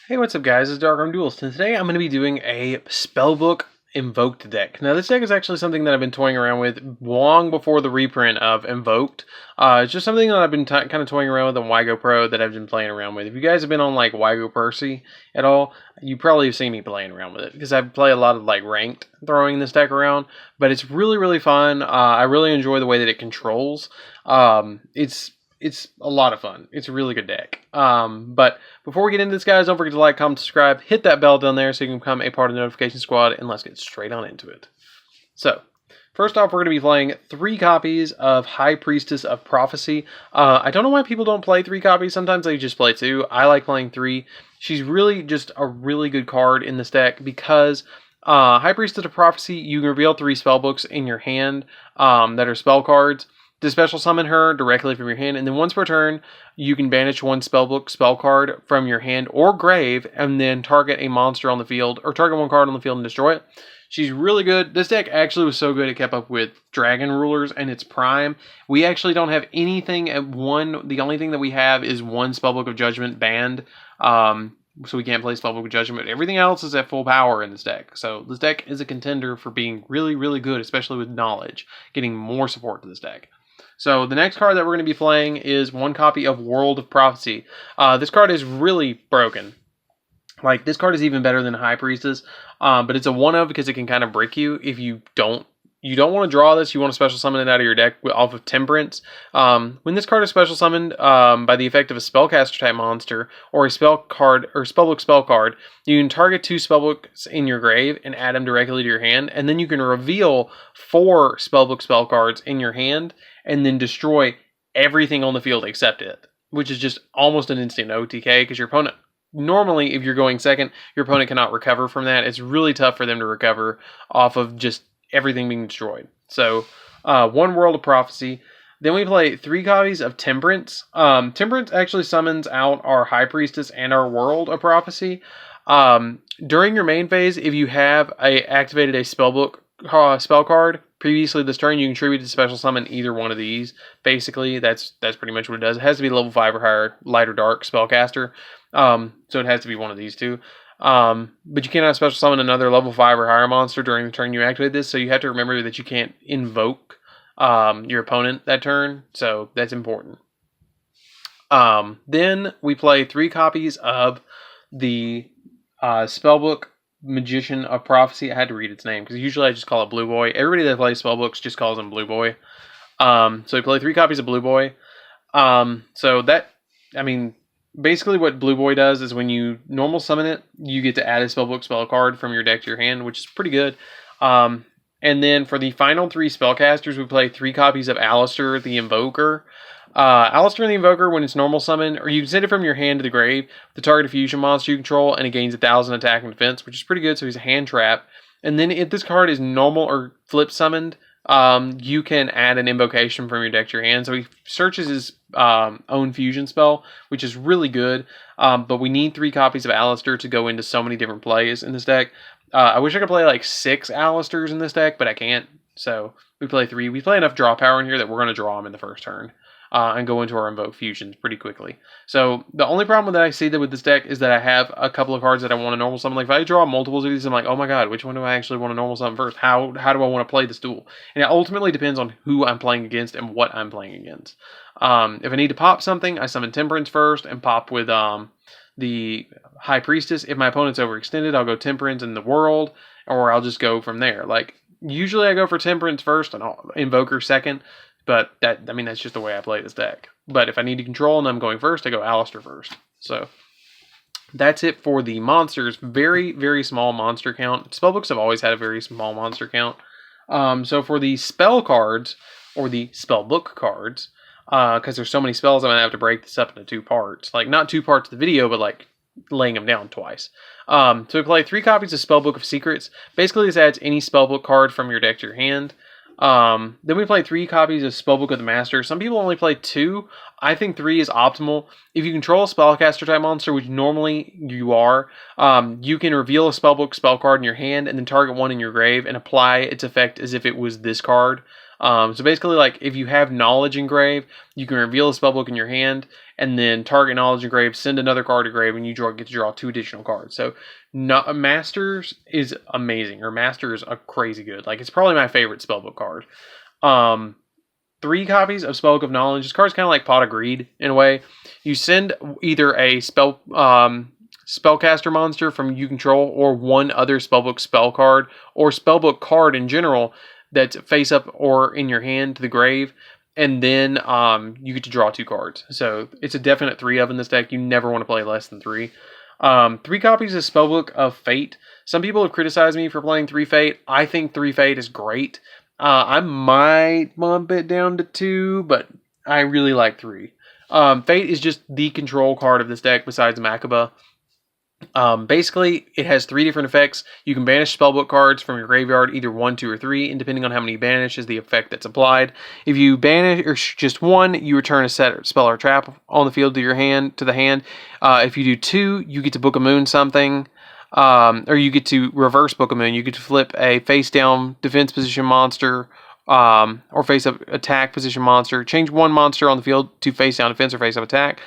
Hey, what's up guys, it's DarkArmedDuelist, and today I'm going to be doing a Spellbook Invoked deck. Now this deck is actually something that I've been toying around with long before the reprint of Invoked. It's just something that I've been kind of toying around with on Yugioh Pro that I've been playing around with. If you guys have been on like Yugioh Percy at all, you probably have seen me playing around with it, because I play a lot of like ranked throwing this deck around, but it's really fun. I really enjoy the way that it controls. It's a lot of fun. It's a really good deck. But before we get into this, guys, don't forget to like, comment, subscribe, hit that bell down there so you can become a part of the notification squad, and let's get straight on into it. So, first off, we're going to be playing 3 copies of High Priestess of Prophecy. I don't know why people don't play 3 copies. Sometimes they just play 2. I like playing 3. She's really just a really good card in this deck because High Priestess of Prophecy, you can reveal 3 spellbooks in your hand that are spell cards to special summon her directly from your hand, and then once per turn, you can banish 1 spellbook spell card from your hand or grave, and then target a monster on the field, or target 1 card on the field and destroy it. She's really good. This deck actually was so good it kept up with Dragon Rulers and its prime. We actually don't have anything at 1. The only thing that we have is 1 Spellbook of Judgment banned. So we can't play Spellbook of Judgment. But everything else is at full power in this deck. So this deck is a contender for being really good, especially with knowledge. Getting more support to this deck. So the next card that we're going to be playing is 1 copy of World of Prophecy. This card is really broken. Like, this card is even better than High Priestess, but it's a 1-of because it can kind of break you if you don't want to draw this. You want to special summon it out of your deck off of Temperance. When this card is special summoned by the effect of a spellcaster type monster or a spell card or spellbook spell card, you can target 2 spellbooks in your grave and add them directly to your hand, and then you can reveal 4 spellbook spell cards in your hand and then destroy everything on the field except it, which is just almost an instant OTK because your opponent, normally if you're going second, your opponent cannot recover from that. It's really tough for them to recover off of just everything being destroyed. So 1 World of Prophecy. Then we play 3 copies of Temperance. Temperance actually summons out our High Priestess and our World of Prophecy. During your main phase, if you have activated a spellbook spell card previously this turn, you can contribute to special summon either one of these. Basically, that's pretty much what it does. It has to be level 5 or higher, light or dark spellcaster. So it has to be one of these 2. But you cannot special summon another level 5 or higher monster during the turn you activate this, so you have to remember that you can't invoke your opponent that turn, so that's important. Then we play 3 copies of the Spellbook Magician of Prophecy. I had to read its name, because usually I just call it Blue Boy. Everybody that plays Spellbooks just calls him Blue Boy. So we play 3 copies of Blue Boy. So that, I mean, basically what Blue Boy does is when you normal summon it, you get to add a spellbook spell card from your deck to your hand, which is pretty good. And then for the final 3 spellcasters, we play 3 copies of Alistair the Invoker. Alistair the Invoker, when it's normal summon, or you can send it from your hand to the grave, the target fusion monster you control, and it gains 1,000 attack and defense, which is pretty good, so he's a hand trap. And then if this card is normal or flip summoned, you can add an invocation from your deck to your hand. So he searches his own fusion spell, which is really good. But we need 3 copies of Alistair to go into so many different plays in this deck. I wish I could play like 6 Alistairs in this deck, but I can't. So we play 3. We play enough draw power in here that we're going to draw them in the first turn. And go into our Invoke fusions pretty quickly. So the only problem that I see with this deck is that I have a couple of cards that I want to normal summon. Like if I draw multiples of these, I'm like, oh my god, which one do I actually want to normal summon first? How do I want to play this duel? And it ultimately depends on who I'm playing against and what I'm playing against. If I need to pop something, I summon Temperance first and pop with the High Priestess. If my opponent's overextended, I'll go Temperance in the World, or I'll just go from there. Like usually I go for Temperance first and I'll Invoker second. But that's just the way I play this deck. But if I need to control and I'm going first, I go Alistair first. So that's it for the monsters. Very small monster count. Spellbooks have always had a very small monster count. So for the spell cards, or the spellbook cards, because there's so many spells, I'm going to have to break this up into 2 parts. Like, not 2 parts of the video, but like laying them down twice. So we play 3 copies of Spellbook of Secrets. Basically, this adds any spellbook card from your deck to your hand. Then we play 3 copies of Spellbook of the Master. Some people only play 2. I think 3 is optimal. If you control a spellcaster type monster, which normally you are, you can reveal a spellbook spell card in your hand and then target 1 in your grave and apply its effect as if it was this card. So basically, like if you have knowledge in grave, you can reveal a spellbook in your hand and then target knowledge engraved, send another card to grave, and you get to draw 2 additional cards. So Masters is amazing, or Masters are crazy good. Like, it's probably my favorite Spellbook card. 3 copies of Spellbook of Knowledge. This card's kind of like Pot of Greed in a way. You send either a spellcaster monster from you control, or one other Spellbook spell card, or Spellbook card in general that's face up or in your hand to the grave, and then you get to draw 2 cards. So it's a definite 3 of in this deck. You never want to play less than 3. 3 copies of Spellbook of Fate. Some people have criticized me for playing 3 Fate. I think 3 Fate is great. I might bump it down to 2, but I really like 3. Fate is just the control card of this deck besides Makaba. Basically, it has 3 different effects. You can banish Spellbook cards from your graveyard, either 1, 2, or 3, and depending on how many you banish is the effect that's applied. If you banish just 1, you return a set, spell, or trap on the field to your hand. If you do 2, you get to Book of Moon something. Or you get to reverse Book of Moon. You get to flip a face-down defense position monster, or face-up attack position monster. Change 1 monster on the field to face-down defense or face-up attack.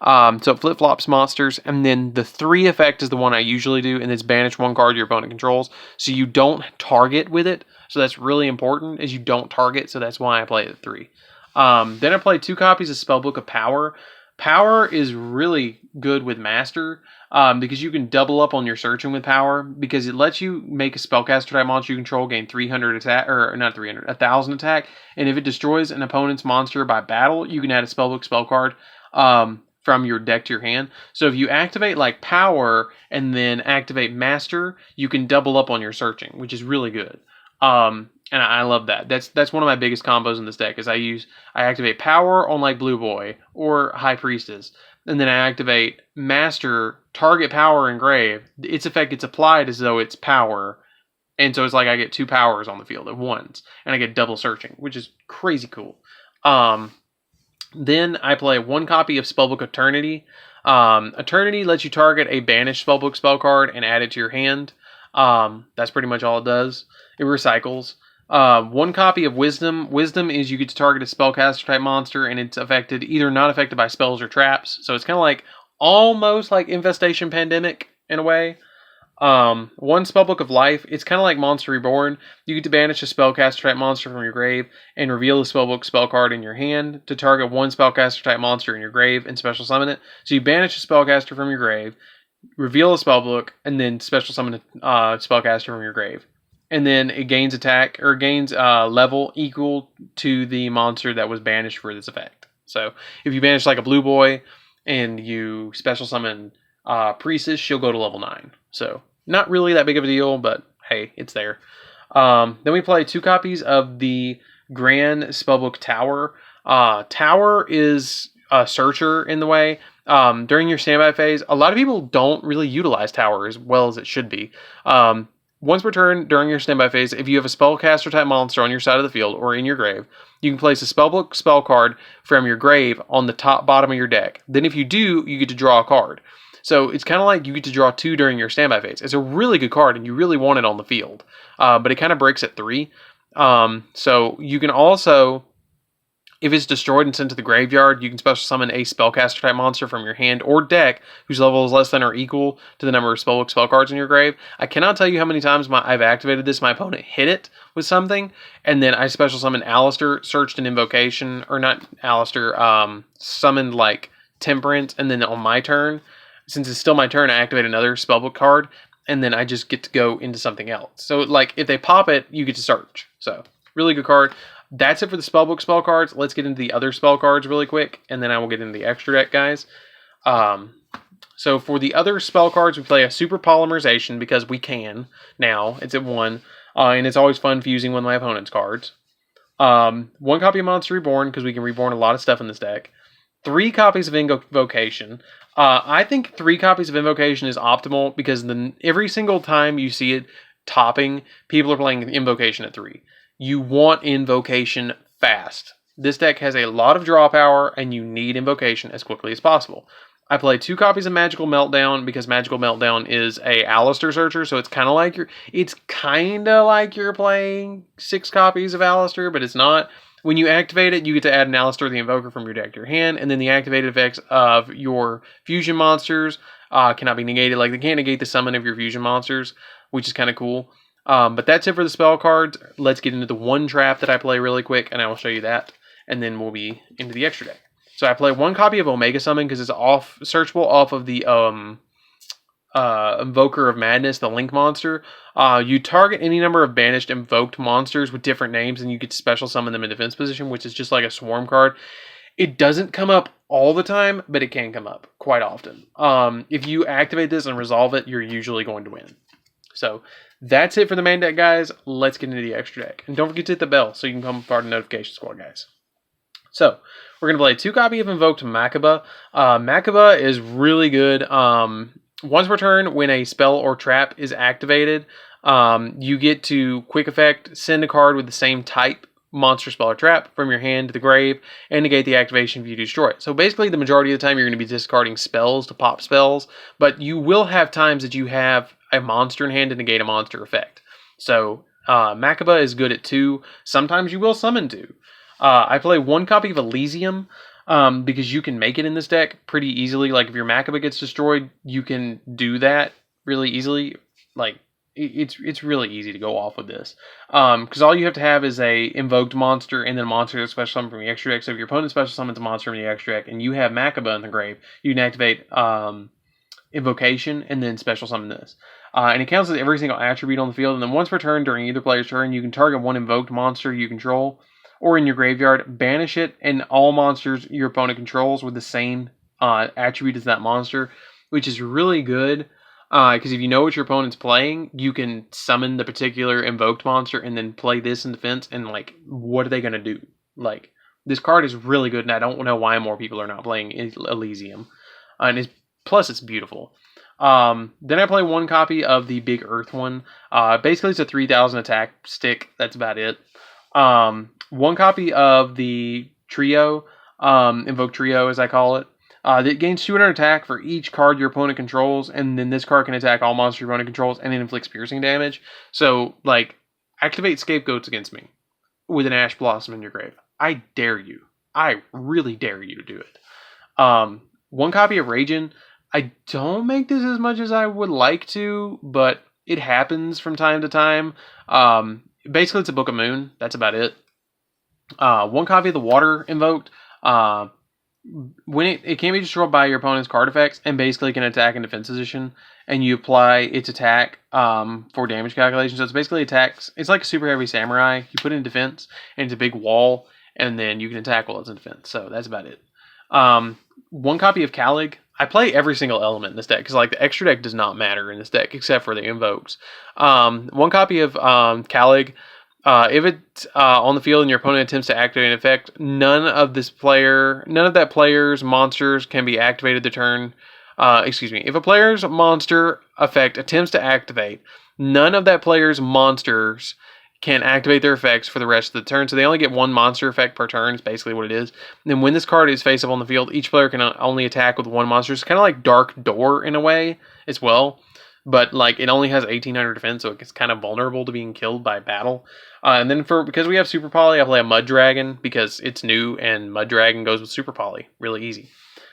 So it flip-flops monsters. And then the 3 effect is the one I usually do, and it's banish 1 card your opponent controls. So you don't target with it. So that's really important, is you don't target. So that's why I play it at 3. Then I play 2 copies of Spellbook of Power. Power is really good with Master, because you can double up on your searching with Power, because it lets you make a spellcaster type monster you control gain 300 attack, or not 300, 1,000 attack, and if it destroys an opponent's monster by battle, you can add a Spellbook spell card from your deck to your hand. So if you activate like Power and then activate Master, you can double up on your searching, which is really good. And I love that. That's one of my biggest combos in this deck, is I activate Power on like Blue Boy or High Priestess, and then I activate Master, target Power and Grave. Its effect gets applied as though it's Power, and so it's like I get 2 powers on the field at once, and I get double searching, which is crazy cool. Then I play 1 copy of Spellbook Eternity. Eternity lets you target a banished Spellbook spell card and add it to your hand. That's pretty much all it does. It recycles. 1 copy of Wisdom. Wisdom is you get to target a spellcaster type monster, and it's either not affected by spells or traps. So it's kind of like almost like Infestation Pandemic in a way. 1 Spellbook of Life. It's kind of like Monster Reborn. You get to banish a spellcaster type monster from your grave and reveal a Spellbook spell card in your hand to target 1 spellcaster type monster in your grave and special summon it. So you banish a spellcaster from your grave, reveal a spellbook, and then special summon a spellcaster from your grave. And then it gains attack, or gains level equal to the monster that was banished for this effect. So if you banish like a Blue Boy and you special summon Priestess, she'll go to level 9. So not really that big of a deal, but hey, it's there. Then we play 2 copies of the Grand Spellbook Tower. Tower is a searcher in the way. During your standby phase, a lot of people don't really utilize Tower as well as it should be. Once per turn during your standby phase, if you have a spellcaster type monster on your side of the field or in your grave, you can place a Spellbook spell card from your grave on the bottom of your deck. Then if you do, you get to draw a card. So it's kind of like you get to draw 2 during your standby phase. It's a really good card, and you really want it on the field. But it kind of breaks at 3. So you can also, if it's destroyed and sent to the graveyard, you can special summon a spellcaster type monster from your hand or deck whose level is less than or equal to the number of Spellbook spell cards in your grave. I cannot tell you how many times I've activated this. My opponent hit it with something, and then I special summon Alistair, searched an invocation, or not Alistair, summoned like Temperance, and then on my turn, since it's still my turn, I activate another Spellbook card, and then I just get to go into something else. So like if they pop it, you get to search. So really good card. That's it for the Spellbook spell cards. Let's get into the other spell cards really quick, and then I will get into the extra deck, guys. So for the other spell cards, we play a Super Polymerization, because we can now. It's at 1, and it's always fun fusing one of my opponent's cards. 1 copy of Monster Reborn, because we can reborn a lot of stuff in this deck. 3 copies of Invocation. I think 3 copies of Invocation is optimal, because every single time you see it topping, people are playing Invocation at 3. You want Invocation fast. This deck has a lot of draw power, and you need Invocation as quickly as possible. I play 2 copies of Magical Meltdown, because Magical Meltdown is a Alistair searcher, so it's kind of like you're playing 6 copies of Alistair, but it's not. When you activate it, you get to add an Alistair the Invoker from your deck to your hand, and then the activated effects of your fusion monsters cannot be negated. Like, they can't negate the summon of your fusion monsters, which is kind of cool. But that's it for the spell cards. Let's get into the one trap that I play really quick, and I will show you that, and then we'll be into the extra deck. So I play one copy of Omega Summon because it's searchable off of the Invoker of Madness, the Link monster. You target any number of banished invoked monsters with different names, and you get to special summon them in defense position, which is just like a swarm card. It doesn't come up all the time, but it can come up quite often. If you activate this and resolve it, you're usually going to win. So that's it for the main deck, guys. Let's get into the extra deck. And don't forget to hit the bell so you can become part of the notification squad, guys. So we're going to play 2 copy of Invoked Makaba. Makaba is really good. Once per turn, when a spell or trap is activated, you get to quick effect send a card with the same type monster, spell, or trap from your hand to the grave and negate the activation if you destroy it. So basically, the majority of the time, you're going to be discarding spells to pop spells, but you will have times that you have a monster in hand to negate a monster effect. So Makaba is good at 2. Sometimes you will summon 2. I play 1 copy of Elysium. Because you can make it in this deck pretty easily. Like, if your Makaba gets destroyed, you can do that really easily. Like, it's really easy to go off with this. Because all you have to have is a invoked monster and then a monster that's special summon from the extra deck. So if your opponent special summons a monster from the extra deck and you have Makaba in the grave, you can activate Invocation and then special summon this. And it counts as every single attribute on the field. And then once per turn during either player's turn, you can target 1 invoked monster you control or in your graveyard, banish it, and all monsters your opponent controls with the same attribute as that monster, which is really good, because if you know what your opponent's playing, you can summon the particular invoked monster and then play this in defense, and, like, what are they going to do? Like, this card is really good, and I don't know why more people are not playing Elysium. And plus, it's beautiful. Then I play 1 copy of the Big Earth one. Basically, it's a 3,000 attack stick. That's about it. 1 copy of the Trio, Invoke Trio as I call it. That gains 200 attack for each card your opponent controls, and then this card can attack all monsters your opponent controls and it inflicts piercing damage. So, like, activate Scapegoats against me with an Ash Blossom in your grave. I dare you. I really dare you to do it. 1 copy of Ragin. I don't make this as much as I would like to, but it happens from time to time. Basically, it's a Book of Moon. That's about it. 1 copy of the Water Invoked. When it can be destroyed by your opponent's card effects and basically can attack in defense position, and you apply its attack for damage calculation. So it's basically attacks. It's like a super heavy samurai. You put it in defense, and it's a big wall, and then you can attack while it's in defense. So that's about it. 1 copy of Calig. I play every single element in this deck because, like, the extra deck does not matter in this deck except for the invokes. 1 copy of Calig. If it's on the field and your opponent attempts to activate an effect, none of that player's monsters can be activated the turn. If a player's monster effect attempts to activate, none of that player's monsters can activate their effects for the rest of the turn. So they only get 1 monster effect per turn, is basically what it is. And then when this card is face up on the field, each player can only attack with 1 monster. It's kind of like Dark Door in a way as well. But, like, it only has 1800 defense, so it's kind of vulnerable to being killed by battle. And then because we have Super Poly, I play a Mud Dragon because it's new, and Mud Dragon goes with Super Poly. Really easy.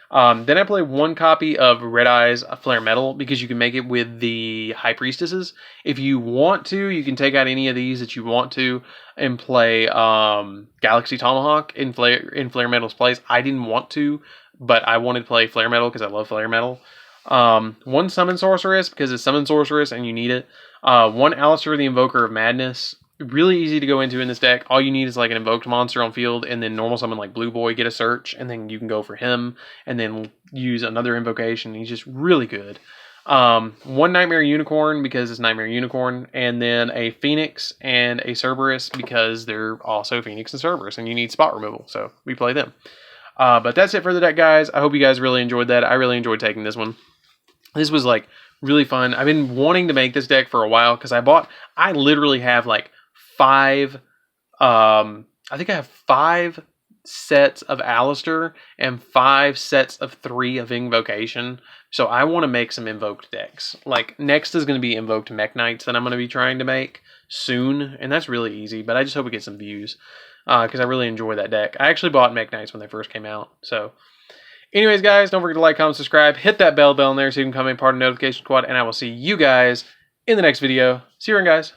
Then I play 1 copy of Red Eyes Flare Metal because you can make it with the High Priestesses. If you want to, you can take out any of these that you want to and play Galaxy Tomahawk in Flare Metal's place. I didn't want to, but I wanted to play Flare Metal because I love Flare Metal. 1 Summon Sorceress because it's Summon Sorceress and you need it. 1 Alistair the Invoker of Madness. Really easy to go into in this deck. All you need is like an invoked monster on field and then normal summon like Blue Boy, get a search, and then you can go for him and then use another invocation. He's just really good. 1 Nightmare Unicorn because it's Nightmare Unicorn, and then a Phoenix and a Cerberus because they're also Phoenix and Cerberus and you need spot removal. So we play them. But that's it for the deck, guys. I hope you guys really enjoyed that. I really enjoyed taking this one. This was like really fun. I've been wanting to make this deck for a while because I literally have like 5, I think I have 5 sets of Alistair and 5 sets of 3 of Invocation. So I want to make some Invoked decks. Like, next is going to be Invoked Mech Knights that I'm going to be trying to make soon, and that's really easy, but I just hope we get some views. because I really enjoy that deck. I actually bought Mech Knights when they first came out. So, anyways, guys, don't forget to like, comment, subscribe, hit that bell in there so you can become a part of the notification squad, and I will see you guys in the next video. See you around, guys.